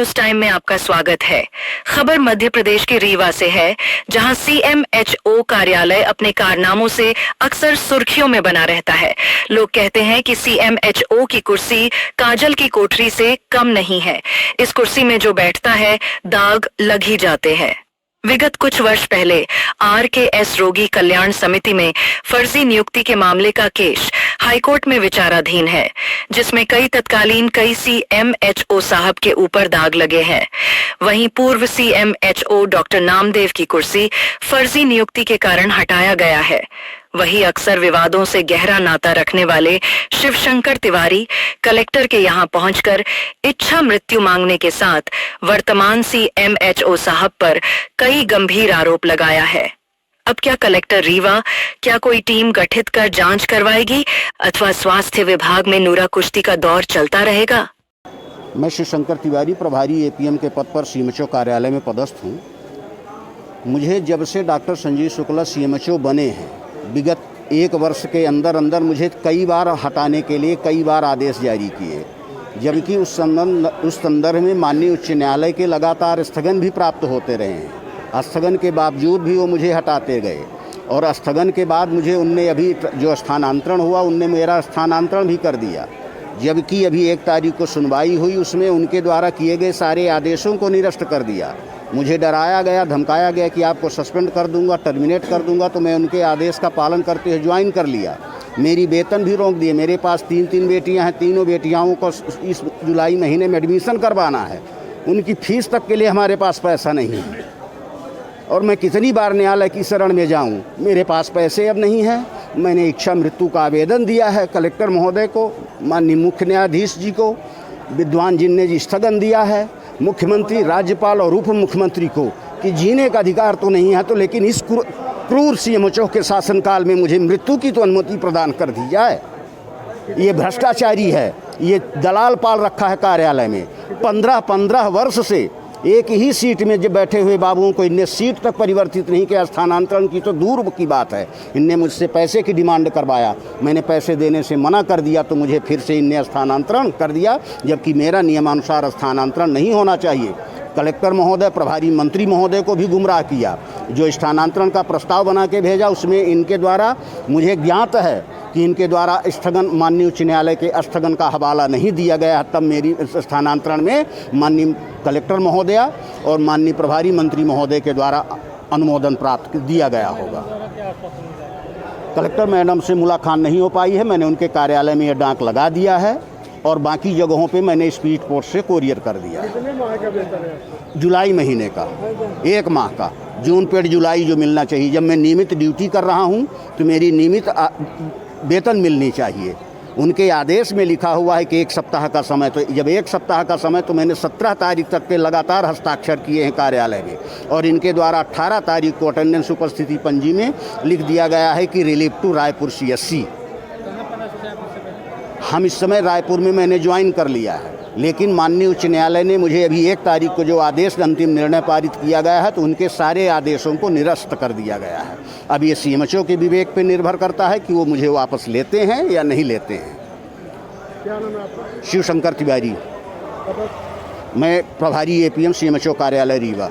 News time में आपका स्वागत है। खबर मध्य प्रदेश के रीवा से है, जहां सीएमएचओ कार्यालय अपने कारनामों से अक्सर सुर्खियों में बना रहता है। लोग कहते हैं कि सीएमएचओ की कुर्सी काजल की कोठरी से कम नहीं है। इस कुर्सी में जो बैठता है दाग लग ही जाते हैं। विगत कुछ वर्ष पहले RKS रोगी कल्याण समिति में फर्जी नियुक्ति के मामले का केस हाईकोर्ट में विचाराधीन है, जिसमें कई CMHO साहब के ऊपर दाग लगे हैं। वहीं पूर्व CMHO डॉक्टर नामदेव की कुर्सी फर्जी नियुक्ति के कारण हटाया गया है। वही अक्सर विवादों से गहरा नाता रखने वाले शिवशंकर तिवारी कलेक्टर के यहां पहुंचकर इच्छा मृत्यु मांगने के साथ वर्तमान CMHO साहब पर कई गंभीर आरोप लगाया है। अब क्या कलेक्टर रीवा कोई टीम गठित कर जांच करवाएगी अथवा स्वास्थ्य विभाग में नूरा कुश्ती का दौर चलता रहेगा? मैं शिवशंकर तिवारी प्रभारी APM के पद पर CMHO कार्यालय में पदस्थ हूँ। मुझे जब से डॉक्टर संजीव शुक्ला CMHO बने हैं, विगत 1 वर्ष के अंदर मुझे कई बार हटाने के लिए कई बार आदेश जारी किए, जबकि उस संदर्भ में माननीय उच्च न्यायालय के लगातार स्थगन भी प्राप्त होते रहे हैं। स्थगन के बावजूद भी वो मुझे हटाते गए और स्थगन के बाद मुझे उनने अभी जो स्थानांतरण हुआ उनने मेरा स्थानांतरण भी कर दिया, जबकि अभी 1 तारीख को सुनवाई हुई, उसमें उनके द्वारा किए गए सारे आदेशों को निरस्त कर दिया। मुझे डराया गया, धमकाया गया कि आपको सस्पेंड कर दूंगा, टर्मिनेट कर दूंगा, तो मैं उनके आदेश का पालन करते हुए ज्वाइन कर लिया। मेरी वेतन भी रोक दिए। मेरे पास 3 बेटियां हैं, तीनों बेटियाओं को इस जुलाई महीने में एडमिशन करवाना है। उनकी फीस तक के लिए हमारे पास पैसा नहीं है और मैं कितनी बार न्यायालय की शरण में जाऊं, मेरे पास पैसे अब नहीं हैं। मैंने इच्छा मृत्यु का आवेदन दिया है कलेक्टर महोदय को, माननीय मुख्य न्यायाधीश जी को, विद्वान जिनने जी स्थगन दिया है, मुख्यमंत्री, राज्यपाल और उप मुख्यमंत्री को कि जीने का अधिकार तो नहीं है तो लेकिन इस क्रूर CMHO के शासनकाल में मुझे मृत्यु की तो अनुमति प्रदान कर दी जाए। ये भ्रष्टाचारी है, ये दलाल पाल रखा है कार्यालय में। 15 वर्ष से एक ही सीट में जब बैठे हुए बाबुओं को इनने सीट तक परिवर्तित नहीं किया। स्थानांतरण की तो दूर की बात है, इनने मुझसे पैसे की डिमांड करवाया। मैंने पैसे देने से मना कर दिया तो मुझे फिर से इनने स्थानांतरण कर दिया, जबकि मेरा नियमानुसार स्थानांतरण नहीं होना चाहिए। कलेक्टर महोदय, प्रभारी मंत्री महोदय को भी गुमराह किया। जो स्थानांतरण का प्रस्ताव बना के भेजा उसमें इनके द्वारा मुझे ज्ञात है कि इनके द्वारा स्थगन, माननीय उच्च न्यायालय के स्थगन का हवाला नहीं दिया गया। तब मेरी स्थानांतरण में माननीय कलेक्टर महोदया और माननीय प्रभारी मंत्री महोदय के द्वारा अनुमोदन प्राप्त दिया गया होगा। कलेक्टर मैडम से मुलाकात नहीं हो पाई है। मैंने उनके कार्यालय में यह डाक लगा दिया है और बाकी जगहों पे मैंने स्पीड पोस्ट से कोरियर कर दिया। कितने माह का वेतन है? जुलाई महीने का, 1 माह का, जून पेड जुलाई जो मिलना चाहिए। जब मैं नियमित ड्यूटी कर रहा हूँ तो मेरी नियमित वेतन मिलनी चाहिए। उनके आदेश में लिखा हुआ है कि 1 सप्ताह का समय, तो जब 1 सप्ताह का समय तो मैंने 17 तारीख तक के लगातार हस्ताक्षर किए हैं कार्यालय में और इनके द्वारा 18 तारीख को अटेंडेंस उपस्थिति पंजी में लिख दिया गया है कि रिलीव टू रायपुर CSC। हम इस समय रायपुर में मैंने ज्वाइन कर लिया है, लेकिन माननीय उच्च न्यायालय ने मुझे अभी 1 तारीख को जो आदेश अंतिम निर्णय पारित किया गया है तो उनके सारे आदेशों को निरस्त कर दिया गया है। अब ये CMHO के विवेक पर निर्भर करता है कि वो मुझे वापस लेते हैं या नहीं लेते हैं। क्या नाम है आपका? शिवशंकर तिवारी, मैं प्रभारी APM CMHO कार्यालय रीवा।